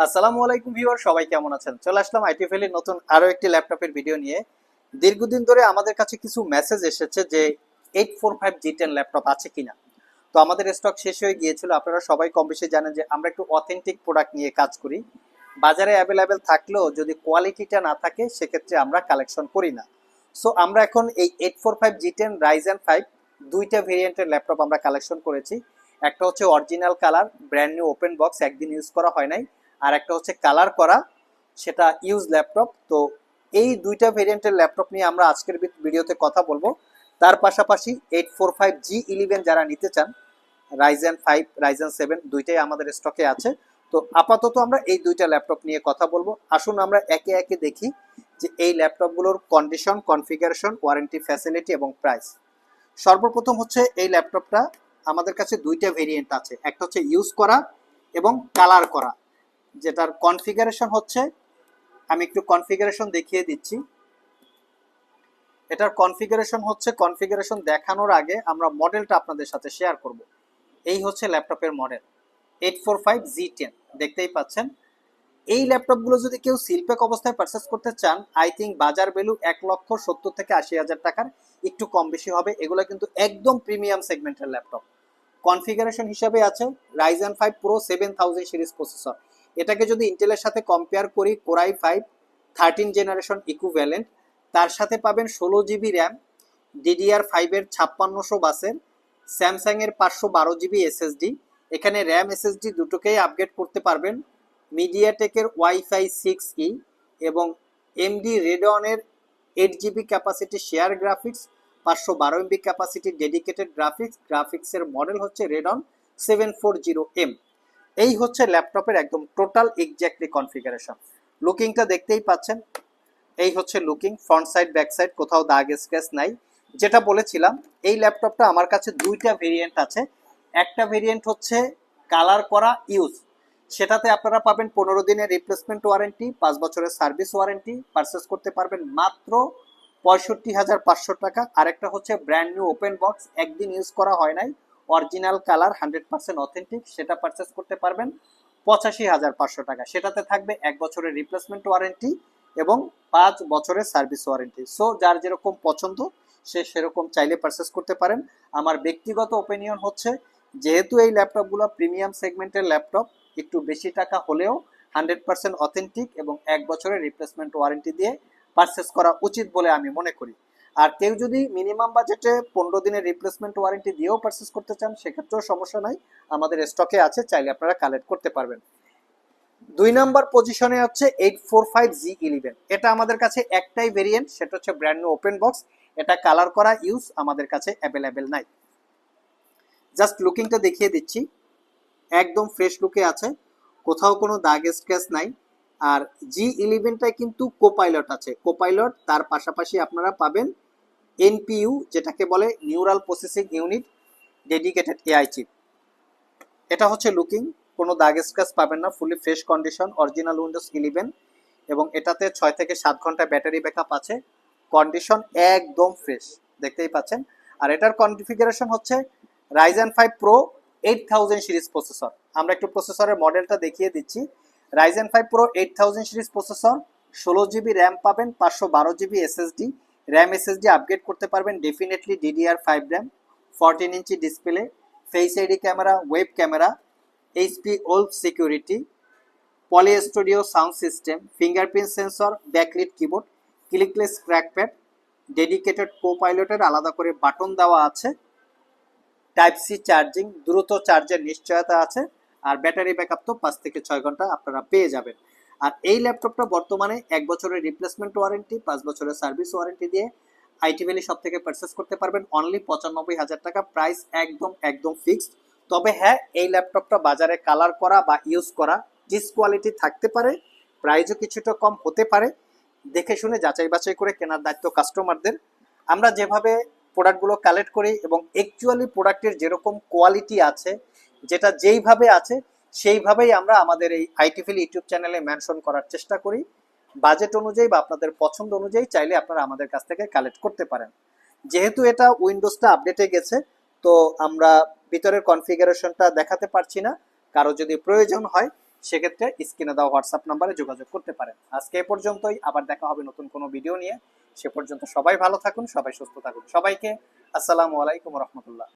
আসসালামু আলাইকুম ভিউয়ার, সবাই কেমন আছেন? চলে আসলাম আইটি ভ্যালির নতুন আরো একটি ল্যাপটপের ভিডিও নিয়ে। দীর্ঘদিন ধরে আমাদের কাছে কিছু মেসেজ এসেছে যে 845 G10 ল্যাপটপ আছে কিনা। তো আমাদের স্টক শেষ হয়ে গিয়েছিল। আপনারা সবাই কম বেশি জানেন যে আমরা একটু অথেন্টিক প্রোডাক্ট নিয়ে কাজ করি। বাজারে অ্যাভেলেবেল থাকলেও যদি কোয়ালিটিটা না থাকে সেক্ষেত্রে আমরা কালেকশন করি না। সো আমরা এখন এই 845 G10 Ryzen 5 দুইটা ভেরিয়েন্টের ল্যাপটপ আমরা কালেকশন করেছি। একটা হচ্ছে original colour, brand new open box, একদিন ইউজ করা হয় নাই। আর একটা হচ্ছে কালার করা, সেটা ইউজ ল্যাপটপ। তো এই দুইটা ভেরিয়েন্টের ল্যাপটপ নিয়ে আমরা আজকের ভিডিওতে কথা বলবো। তার পাশাপাশি 845G11 যারা নিতে চান, রাইজেন 5 রাইজেন 7 দুইটাই আমাদের স্টকে আছে। তো আপাতত আমরা এই দুইটা ল্যাপটপ নিয়ে কথা বলবো। আসুন আমরা একে একে দেখি যে এই ল্যাপটপগুলোর কন্ডিশন, কনফিগারেশন, ওয়ারেন্টি, ফ্যাসিলিটি এবং প্রাইস। সর্বপ্রথম হচ্ছে এই ল্যাপটপটা আমাদের কাছে দুইটা ভেরিয়েন্ট আছে, একটা হচ্ছে ইউজ করা এবং কালার করা। যেটার কনফিগারেশন হচ্ছে, আমি একটু কনফিগারেশন দেখিয়ে দিচ্ছি। এটার কনফিগারেশন হচ্ছে, কনফিগারেশন দেখানোর আগে আমরা মডেলটা আপনাদের সাথে শেয়ার করব। এই হচ্ছে ল্যাপটপের মডেল 845G10, দেখতেই পাচ্ছেন। এই ল্যাপটপগুলো যদি কেউ সিলপ্যাক অবস্থায় পারচেস করতে চান, আই থিঙ্ক বাজার ভ্যালু 1,70,000 থেকে 80,000 টাকার একটু কম বেশি হবে। এগুলো কিন্তু একদম প্রিমিয়াম সেগমেন্টের ল্যাপটপ। কনফিগারেশন হিসাবে আছে রাইজেন 5 প্রো 7000 সিরিজ প্রসেসর। এটাকে যদি ইন্টেলের সাথে কম্পেয়ার করি, কোরাই 5 13 জেনারেশন ইকুইভ্যালেন্ট, তার সাথে পাবেন 16 GB র্যাম, DDR5 এর 5600 বাসের, স্যামসাং এর 512 GB এসএসডি। এখানে র্যাম এসএসডি দুটোকেই আপগ্রেড করতে পারবেন। মিডিয়াটেকের ওয়াইফাই 6E এবং এমডি রেডনের 8 GB capacity share graphics, 512 MB capacity dedicated গ্রাফিক্সের মডেল হচ্ছে রেডন 740M। এই হচ্ছে ল্যাপটপের একদম টোটাল এক্স্যাক্টলি কনফিগারেশন। লুকিংটা দেখতেই পাচ্ছেন, এই হচ্ছে looking, front side back side কোথাও দাগ স্ক্র্যাচ নাই। যেটা বলেছিলাম, এই ল্যাপটপটা আমার কাছে দুইটা ভেরিয়েন্ট আছে। একটা ভেরিয়েন্ট হচ্ছে কালার করা ইউজ, সেটাতে আপনারা পাবেন 15 দিনের রিপ্লেসমেন্ট ওয়ারেন্টি, 5 বছরের সার্ভিস ওয়ারেন্টি, পারচেস করতে পারবেন মাত্র 65,500 টাকা। আরেকটা হচ্ছে ব্র্যান্ড নিউ ওপেন বক্স, একদিন ইউজ করা হয় নাই, অরিজিনাল কালার, 100% অথেন্টিক, সেটা পারচেস করতে পারবেন 85,500 টাকা। সেটাতে থাকবে 1 বছরের রিপ্লেসমেন্ট ওয়ারেন্টি এবং 5 বছরের সার্ভিস ওয়ারেন্টি। সো যার যেরকম পছন্দ সে সেরকম চাইলে পারচেস করতে পারেন। আমার ব্যক্তিগত ওপিনিয়ন হচ্ছে, যেহেতু এই ল্যাপটপগুলো প্রিমিয়াম সেগমেন্টের ল্যাপটপ, একটু বেশি টাকা হলেও 100% অথেন্টিক এবং 1 বছরের রিপ্লেসমেন্ট ওয়ারেন্টি দিয়ে পারচেস করা উচিত বলে আমি মনে করি। আর কেউ যদি মিনিমাম বাজেটে 15 দিনের রিপ্লেসমেন্ট ওয়ারেন্টি দিয়েও পারচেস করতে চান, সেক্ষেত্রেও সমস্যা নাই, আমাদের স্টকে আছে, চাইলে আপনারা কালেক্ট করতে পারবেন। 2 নাম্বার পজিশনে হচ্ছে 845G11। এটা আমাদের কাছে একটাই ভেরিয়েন্ট, সেটা হচ্ছে ব্র্যান্ড নিউ ওপেন বক্স। এটা কালার করা ইউজ আমাদের কাছে অ্যাভেলেবেল নাই। জাস্ট লুকিংটা দেখিয়ে দিচ্ছি, একদম ফ্রেশ লুকে আছে, কোথাও কোনো দাগ স্ক্র্যাচ নাই। আর G11টায় কিন্তু কোপাইলট আছে, কোপাইলট, তার পাশাপাশি আপনারা পাবেন এনপিইউ, যেটাকে বলে neural processing unit, dedicated AI chip. এটা হচ্ছে লুকিং, কোনো দাগ স্ক্র্যাচ পাবেন না, fully fresh condition, original Windows 11 এবং এটাতে 6 থেকে 7 ঘন্টা ব্যাটারি ব্যাকআপ আছে। কন্ডিশন একদম ফ্রেশ, দেখতেই পাচ্ছেন। আর এটার কনফিগারেশন হচ্ছে রাইজেন 5 প্রো 8000 সিরিজ প্রসেসর। আমরা একটু প্রসেসরের মডেলটা দেখিয়ে দিচ্ছি। Ryzen 5 pro 8000 series processor, 16 GB RAM পাবেন, 512 GB SSD. RAM SSD upgrade করতে পারবেন definitely, DDR5 RAM, 14 inch display, face ID camera, web camera, HP Wolf security, Poly studio sound system, fingerprint sensor, backlit keyboard, clickless trackpad, dedicated কো-পাইলটের আলাদা করে button দেওয়া আছে, type C charging, দ্রুত চার্জের নিশ্চয়তা আছে। আর ব্যাটারি ব্যাকআপ তো 5 থেকে 6 ঘন্টা আপনারা পেয়ে যাবেন। আর এই ল্যাপটপটা বর্তমানে 1 বছরের রিপ্লেসমেন্ট ওয়ারেন্টি, 5 বছরের সার্ভিস ওয়ারেন্টি দিয়ে আইটি ভ্যালি সব থেকে পারচেস করতে পারবেন অনলি 95,000 টাকা। প্রাইস একদম একদম ফিক্সড। তবে হ্যাঁ, এই ল্যাপটপটা বাজারে কালার করা বা ইউজ করা ডিস কোয়ালিটি থাকতে পারে, প্রাইসও কিছুটা কম হতে পারে। দেখে শুনে যাচাই বাছাই করে কেনার দায়িত্ব কাস্টমারদের। আমরা যেভাবে প্রোডাক্টগুলো কালেক্ট করি এবং অ্যাকচুয়ালি প্রোডাক্টের যেরকম কোয়ালিটি আছে, যেটা যেইভাবে আছে সেইভাবেই আমরা আমাদের এই আইটি ভ্যালি ইউটিউব চ্যানেলে মেনশন করার চেষ্টা করি। বাজেট অনুযায়ী বা আপনাদের পছন্দ অনুযায়ী চাইলে আপনারা আমাদের কাছ থেকে কালেক্ট করতে পারেন। যেহেতু এটা উইন্ডোজটা আপডেটে গেছে, তো আমরা ভিতরের কনফিগারেশনটা দেখাতে পারছি না। কারো যদি প্রয়োজন হয় সেক্ষেত্রে স্ক্রিনে দেওয়া হোয়াটসঅ্যাপ নাম্বারে যোগাযোগ করতে পারেন। আজকে এ পর্যন্তই, আবার দেখা হবে নতুন কোনো ভিডিও নিয়ে। সে পর্যন্ত সবাই ভালো থাকুন, সবাই সুস্থ থাকুন। সবাইকে আসসালামু আলাইকুম রহমতুল্লাহ।